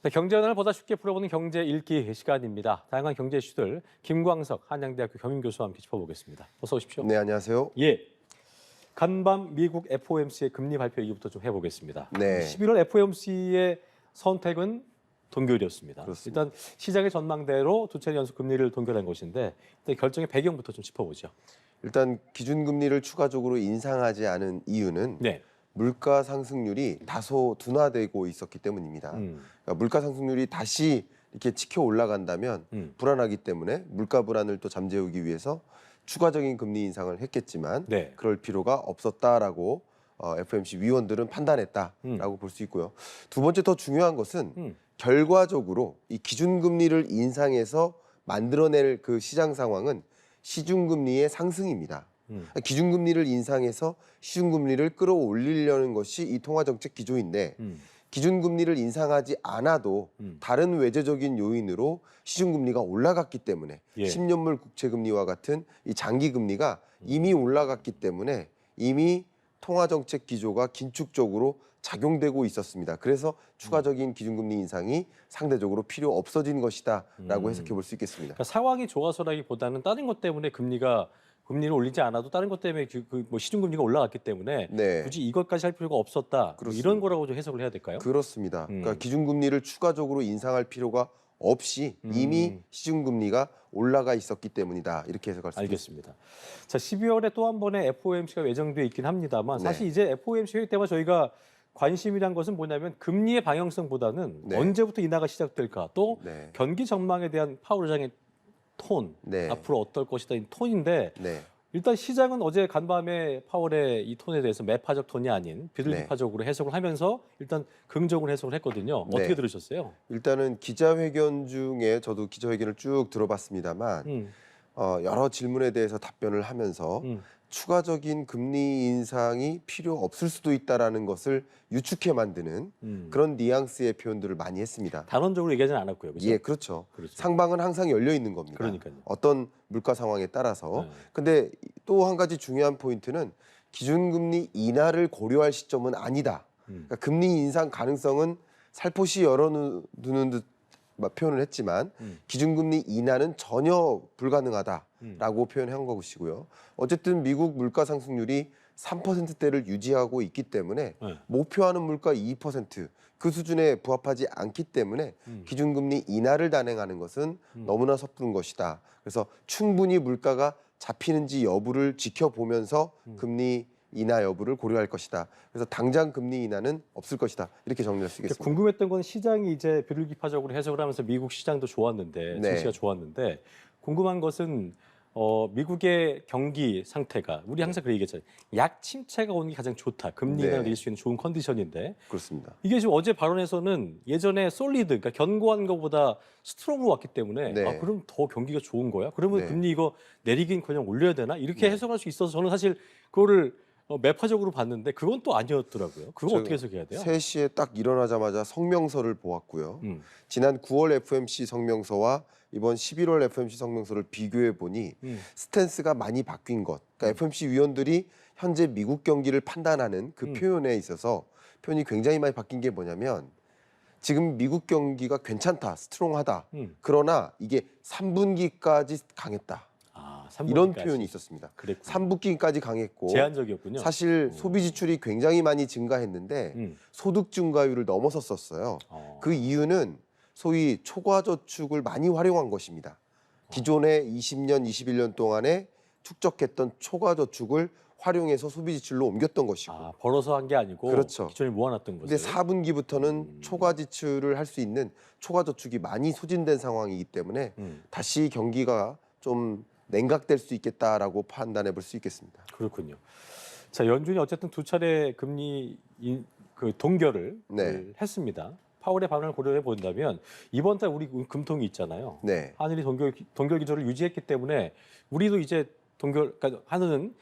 자, 경제 현안을 보다 쉽게 풀어보는 경제 읽기 시간입니다. 다양한 경제 이슈들 김광석 한양대학교 경영교수와 함께 짚어보겠습니다. 어서 오십시오. 네, 안녕하세요. 예. 간밤 미국 FOMC의 금리 발표 얘기부터 좀 해보겠습니다. 네. 11월 FOMC의 선택은 동결이었습니다. 그렇습니다. 일단 시장의 전망대로 두 차례 연속 금리를 동결한 것인데 일단 결정의 배경부터 좀 짚어보죠. 일단 기준금리를 추가적으로 인상하지 않은 이유는 네. 물가 상승률이 다소 둔화되고 있었기 때문입니다. 그러니까 물가 상승률이 다시 이렇게 치켜 올라간다면 불안하기 때문에 물가 불안을 또 잠재우기 위해서 추가적인 금리 인상을 했겠지만 네. 그럴 필요가 없었다라고 FOMC 위원들은 판단했다라고 볼 수 있고요. 두 번째 더 중요한 것은 결과적으로 이 기준금리를 인상해서 만들어낼 그 시장 상황은 시중금리의 상승입니다. 기준금리를 인상해서 시중금리를 끌어올리려는 것이 이 통화정책 기조인데 기준금리를 인상하지 않아도 다른 외재적인 요인으로 시중금리가 올라갔기 때문에 예. 10년물 국채금리와 같은 이 장기금리가 이미 올라갔기 때문에 이미 통화정책 기조가 긴축적으로 작용되고 있었습니다. 그래서 추가적인 기준금리 인상이 상대적으로 필요 없어진 것이다라고 해석해 볼 수 있겠습니다. 그러니까 상황이 좋아서라기보다는 다른 것 때문에 금리를 올리지 않아도 다른 것 때문에 뭐 시중금리가 올라갔기 때문에 네. 굳이 이것까지 할 필요가 없었다. 뭐 그렇습니다. 이런 거라고 좀 해석을 해야 될까요? 그렇습니다. 그러니까 기준금리를 추가적으로 인상할 필요가 없이 이미 시중금리가 올라가 있었기 때문이다. 이렇게 해석할 수 있습니다. 알겠습니다. 자, 12월에 또 한 번의 FOMC가 예정돼 있긴 합니다만 네. 사실 이제 FOMC 회의 때마다 저희가 관심이란 것은 뭐냐면 금리의 방향성보다는 네. 언제부터 인하가 시작될까 또 네. 경기 전망에 대한 파월 의장의 톤, 네. 앞으로 어떨 것이다 이 톤인데 네. 일단 시장은 어제 간밤에 파월의 이 톤에 대해서 매파적 톤이 아닌 비둘기파적으로 해석을 하면서 일단 긍정을 해석을 했거든요. 어떻게 네. 들으셨어요? 일단은 기자회견 중에 저도 기자회견을 쭉 들어봤습니다만 여러 질문에 대해서 답변을 하면서 추가적인 금리 인상이 필요 없을 수도 있다라는 것을 유축해 만드는 그런 뉘앙스의 표현들을 많이 했습니다. 단언적으로 얘기하지는 않았고요. 그렇죠? 예, 그렇죠. 그렇죠. 상방은 항상 열려 있는 겁니다. 그러니까요. 어떤 물가 상황에 따라서. 네. 근데 또 한 가지 중요한 포인트는 기준금리 인하를 고려할 시점은 아니다. 그러니까 금리 인상 가능성은 살포시 열어두는 듯 표현을 했지만 기준금리 인하는 전혀 불가능하다라고 표현한 것이고요. 어쨌든 미국 물가 상승률이 3%대를 유지하고 있기 때문에 네. 목표하는 물가 2%, 그 수준에 부합하지 않기 때문에 기준금리 인하를 단행하는 것은 너무나 섣부른 것이다. 그래서 충분히 물가가 잡히는지 여부를 지켜보면서 금리 인하 여부를 고려할 것이다. 그래서 당장 금리 인하는 없을 것이다. 이렇게 정리할 수 있겠습니다. 궁금했던 건 시장이 이제 비둘기파적으로 해석을 하면서 미국 시장도 좋았는데 네. 증시가 좋았는데 궁금한 것은 미국의 경기 상태가 우리 항상 그 얘기했잖아요. 약침체가 오는 게 가장 좋다. 금리 인하를 내릴 수 있는 좋은 컨디션인데 그렇습니다. 이게 지금 어제 발언에서는 예전에 솔리드, 그러니까 견고한 것보다 스트롱으로 왔기 때문에 네. 그럼 더 경기가 좋은 거야? 그러면 네. 금리 이거 내리긴 올려야 되나? 이렇게 해석할 수 있어서 저는 사실 그거를 매파적으로 봤는데 그건 또 아니었더라고요. 그거 어떻게 해석해야 돼요? 3시에 딱 일어나자마자 성명서를 보았고요. 지난 9월 FOMC 성명서와 이번 11월 FOMC 성명서를 비교해 보니 스탠스가 많이 바뀐 것. 그러니까 FOMC 위원들이 현재 미국 경기를 판단하는 그 표현에 있어서 표현이 굉장히 많이 바뀐 게 뭐냐면 지금 미국 경기가 괜찮다, 스트롱하다. 그러나 이게 3분기까지 강했다. 아, 이런 3분기까지. 표현이 있었습니다. 그랬군요. 3분기까지 강했고 제한적이었군요. 사실 소비 지출이 굉장히 많이 증가했는데 소득 증가율을 넘어섰었어요. 그 이유는 소위 초과 저축을 많이 활용한 것입니다. 기존에 20년, 21년 동안에 축적했던 초과 저축을 활용해서 소비 지출로 옮겼던 것이고 벌어서 한 게 아니고 그렇죠. 기존에 모아놨던 거죠. 근데 4분기부터는 초과 지출을 할 수 있는 초과 저축이 많이 소진된 상황이기 때문에 다시 경기가 좀 냉각될 수 있겠다라고 판단해 볼 수 있겠습니다. 그렇군요. 자, 연준이 어쨌든 두 차례 금리 동결을 네. 했습니다. 파월의 발언을 고려해 본다면 이번 달 우리 금통이 있잖아요. 네. 한일이 동결 기조를 유지했기 때문에 우리도 이제 그러니까 한은은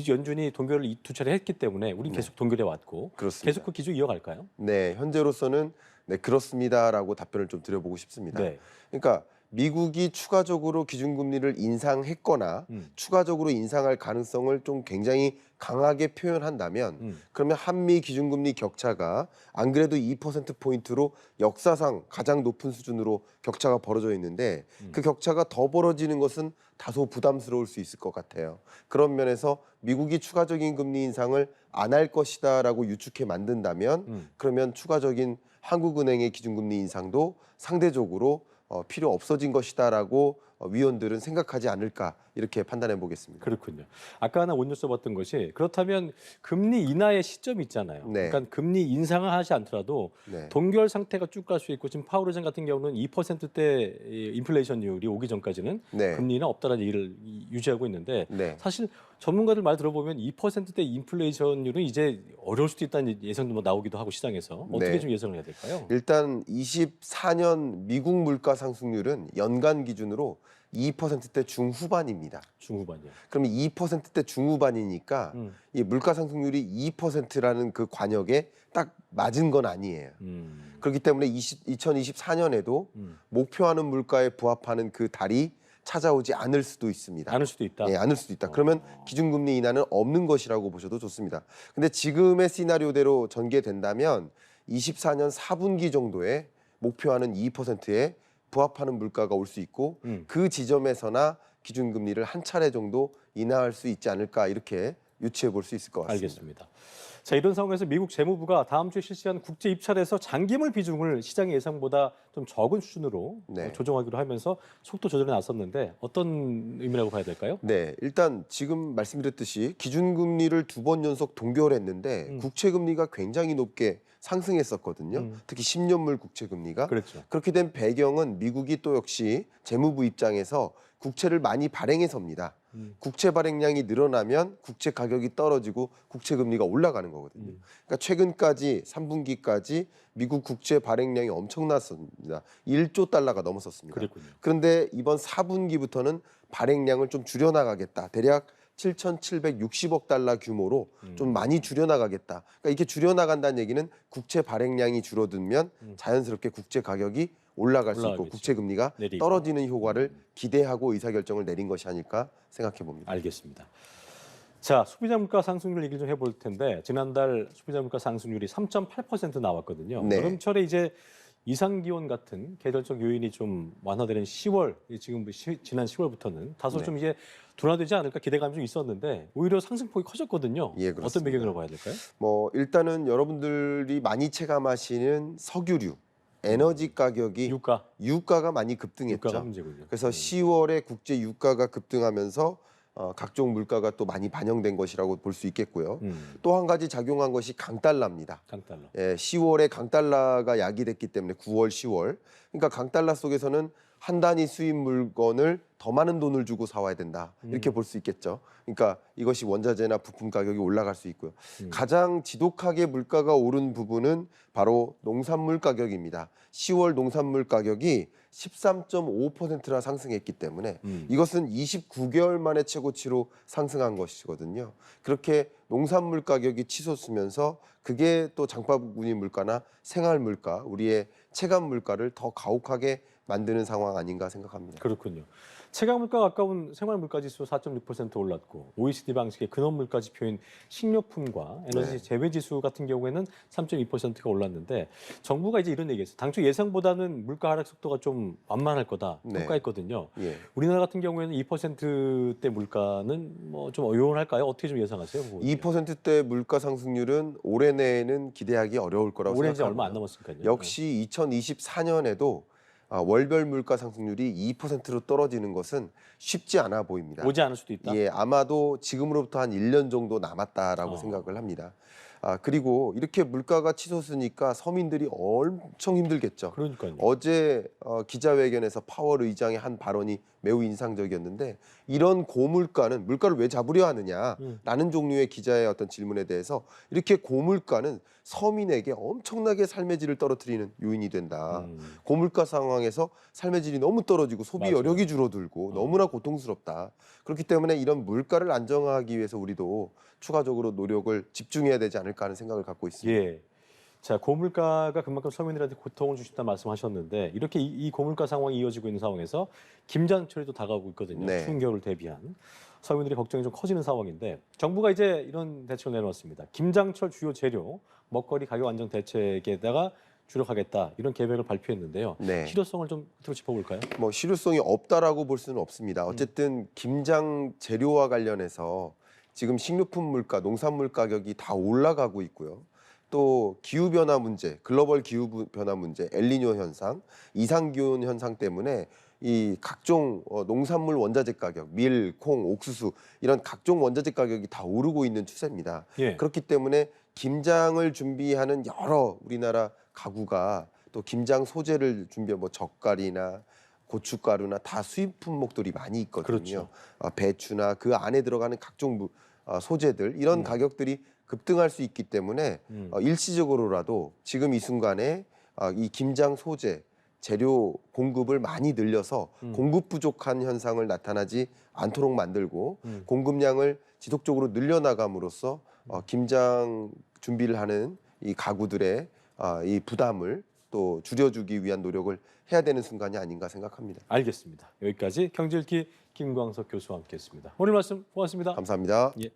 연준이 동결을 두 차례 했기 때문에 우리는 계속 동결해 왔고 그렇습니다. 계속 그 기조 이어갈까요? 네, 현재로서는 네, 그렇습니다라고 답변을 좀 드려보고 싶습니다. 네. 그러니까 미국이 추가적으로 기준금리를 인상했거나 추가적으로 인상할 가능성을 좀 굉장히 강하게 표현한다면 그러면 한미 기준금리 격차가 안 그래도 2%포인트로 역사상 가장 높은 수준으로 격차가 벌어져 있는데 그 격차가 더 벌어지는 것은 다소 부담스러울 수 있을 것 같아요. 그런 면에서 미국이 추가적인 금리 인상을 안 할 것이다라고 유축해 만든다면 그러면 추가적인 한국은행의 기준금리 인상도 상대적으로 필요 없어진 것이다라고 위원들은 생각하지 않을까 이렇게 판단해 보겠습니다. 그렇군요. 아까 하나 못 여쭤봤던 것이 그렇다면 금리 인하의 시점이 있잖아요. 네. 그러니까 금리 인상을 하지 않더라도 네. 동결 상태가 쭉 갈 수 있고 지금 파월 의장 같은 경우는 2%대 인플레이션율이 오기 전까지는 네. 금리 인하 없다라는 얘기를 유지하고 있는데 네. 사실 전문가들 말 들어보면 2%대 인플레이션율은 이제 어려울 수도 있다는 예상도 뭐 나오기도 하고 시장에서 어떻게 네. 좀 예상을 해야 될까요? 일단 24년 미국 물가 상승률은 연간 기준으로 2%대 중후반입니다. 중후반이요. 그러면 2%대 중후반이니까 이 물가 상승률이 2%라는 그 관역에 딱 맞은 건 아니에요. 그렇기 때문에 2024년에도 목표하는 물가에 부합하는 그 달이 찾아오지 않을 수도 있습니다. 않을 수도 있다. 예, 않을 수도 있다. 그러면 기준금리 인하는 없는 것이라고 보셔도 좋습니다. 근데 지금의 시나리오대로 전개된다면 24년 4분기 정도에 목표하는 2%에 부합하는 물가가 올 수 있고 그 지점에서나 기준금리를 한 차례 정도 인하할 수 있지 않을까 이렇게 유추해 볼 수 있을 것 같습니다. 알겠습니다. 자, 이런 상황에서 미국 재무부가 다음 주에 실시한 국제 입찰에서 잔기물 비중을 시장의 예상보다 좀 적은 수준으로 네. 조정하기로 하면서 속도 조절에 나섰는데 어떤 의미라고 봐야 될까요? 네, 일단 지금 말씀드렸듯이 기준금리를 2번 연속 동결했는데 국채금리가 굉장히 높게 상승했었거든요. 특히 10년물 국채금리가. 그렇죠. 그렇게 된 배경은 미국이 또 역시 재무부 입장에서 국채를 많이 발행해서입니다. 국채 발행량이 늘어나면 국채 가격이 떨어지고 국채 금리가 올라가는 거거든요. 그러니까 최근까지 3분기까지 미국 국채 발행량이 엄청났습니다. 1조 달러가 넘었었습니다. 그랬군요. 그런데 이번 4분기부터는 발행량을 좀 줄여나가겠다. 대략 7,760억 달러 규모로 좀 많이 줄여나가겠다. 그러니까 이렇게 줄여나간다는 얘기는 국채 발행량이 줄어들면 자연스럽게 국채 가격이 올라갈 수 있고 올라가겠죠. 국채 금리가 내리고. 떨어지는 효과를 기대하고 의사결정을 내린 것이 아닐까 생각해 봅니다. 알겠습니다. 자, 소비자 물가 상승률 얘기를 좀 해볼 텐데 지난달 소비자 물가 상승률이 3.8% 나왔거든요. 네. 여름철에 이제 이상 기온 같은 계절적 요인이 좀 완화되는 10월, 지금 지난 10월부터는 다소 네. 좀 이제 둔화되지 않을까 기대감이 좀 있었는데 오히려 상승폭이 커졌거든요. 예, 그렇습니다. 어떤 배경으로 봐야 될까요? 뭐 일단은 여러분들이 많이 체감하시는 석유류, 에너지 가격이 유가가 많이 급등했죠. 유가가 문제군요. 그래서 10월에 국제 유가가 급등하면서 각종 물가가 또 많이 반영된 것이라고 볼 수 있겠고요. 또 한 가지 작용한 것이 강달러입니다. 강달러. 예, 10월에 강달러가 야기됐기 때문에 9월, 10월. 그러니까 강달러 속에서는 한 단위 수입 물건을 더 많은 돈을 주고 사와야 된다. 이렇게 볼 수 있겠죠. 그러니까 이것이 원자재나 부품 가격이 올라갈 수 있고요. 가장 지독하게 물가가 오른 부분은 바로 농산물 가격입니다. 10월 농산물 가격이 13.5%나 상승했기 때문에 이것은 29개월 만에 최고치로 상승한 것이거든요. 그렇게 농산물 가격이 치솟으면서 그게 또 장바구니 물가나 생활 물가, 우리의 체감 물가를 더 가혹하게 만드는 상황 아닌가 생각합니다. 그렇군요. 체감 물가가 가까운 생활 물가 지수 4.6% 올랐고 OECD 방식의 근원 물가 지표인 식료품과 에너지 네. 재배 지수 같은 경우에는 3.2%가 올랐는데 정부가 이제 이런 얘기했어요. 당초 예상보다는 물가 하락 속도가 좀 완만할 거다 네. 평가했거든요. 예. 우리나라 같은 경우에는 2%대 물가는 뭐 좀 어요원할까요? 어떻게 좀 예상하세요? 2%대 물가 상승률은 올해 내에는 기대하기 어려울 거라고 올해 이제 생각합니다. 얼마 안 남았으니까요. 역시 2024년에도 월별 물가 상승률이 2%로 떨어지는 것은 쉽지 않아 보입니다. 오지 않을 수도 있다. 예, 아마도 지금으로부터 한 1년 정도 남았다라고 생각을 합니다. 그리고 이렇게 물가가 치솟으니까 서민들이 엄청 힘들겠죠. 그러니까요. 어제 기자회견에서 파월 의장의 한 발언이 매우 인상적이었는데 이런 고물가는 물가를 왜 잡으려 하느냐라는 종류의 기자의 어떤 질문에 대해서 이렇게 고물가는 서민에게 엄청나게 삶의 질을 떨어뜨리는 요인이 된다. 고물가 상황에서 삶의 질이 너무 떨어지고 소비 맞아요. 여력이 줄어들고 너무나 고통스럽다. 그렇기 때문에 이런 물가를 안정화하기 위해서 우리도 추가적으로 노력을 집중해야 되지 않을까 하는 생각을 갖고 있습니다. 예. 자, 고물가가 그만큼 서민들한테 고통을 주신다 말씀하셨는데 이렇게 이 고물가 상황이 이어지고 있는 상황에서 김장철이 또 다가오고 있거든요. 네. 추운 겨울을 대비한 서민들의 걱정이 좀 커지는 상황인데 정부가 이제 이런 대책을 내놓았습니다. 김장철 주요 재료 먹거리 가격 안정 대책에다가 주력하겠다 이런 계획을 발표했는데요. 네. 실효성을 좀 끝으로 짚어볼까요? 뭐 실효성이 없다라고 볼 수는 없습니다. 어쨌든 김장 재료와 관련해서 지금 식료품 물가, 농산물 가격이 다 올라가고 있고요. 또 기후 변화 문제, 글로벌 기후 변화 문제, 엘니뇨 현상, 이상 기온 현상 때문에 이 각종 농산물 원자재 가격, 밀, 콩, 옥수수 이런 각종 원자재 가격이 다 오르고 있는 추세입니다. 예. 그렇기 때문에 김장을 준비하는 여러 우리나라 가구가 또 김장 소재를 준비한 뭐 젓갈이나 고춧가루나 다 수입 품목들이 많이 있거든요. 그렇죠. 배추나 그 안에 들어가는 각종 소재들 이런 가격들이 급등할 수 있기 때문에 일시적으로라도 지금 이 순간에 이 김장 소재 재료 공급을 많이 늘려서 공급 부족한 현상을 나타나지 않도록 만들고 공급량을 지속적으로 늘려나감으로써 김장 준비를 하는 이 가구들의 이 부담을 또 줄여주기 위한 노력을 해야 되는 순간이 아닌가 생각합니다. 알겠습니다. 여기까지 경제읽기 김광석 교수와 함께했습니다. 오늘 말씀 고맙습니다. 감사합니다. 예.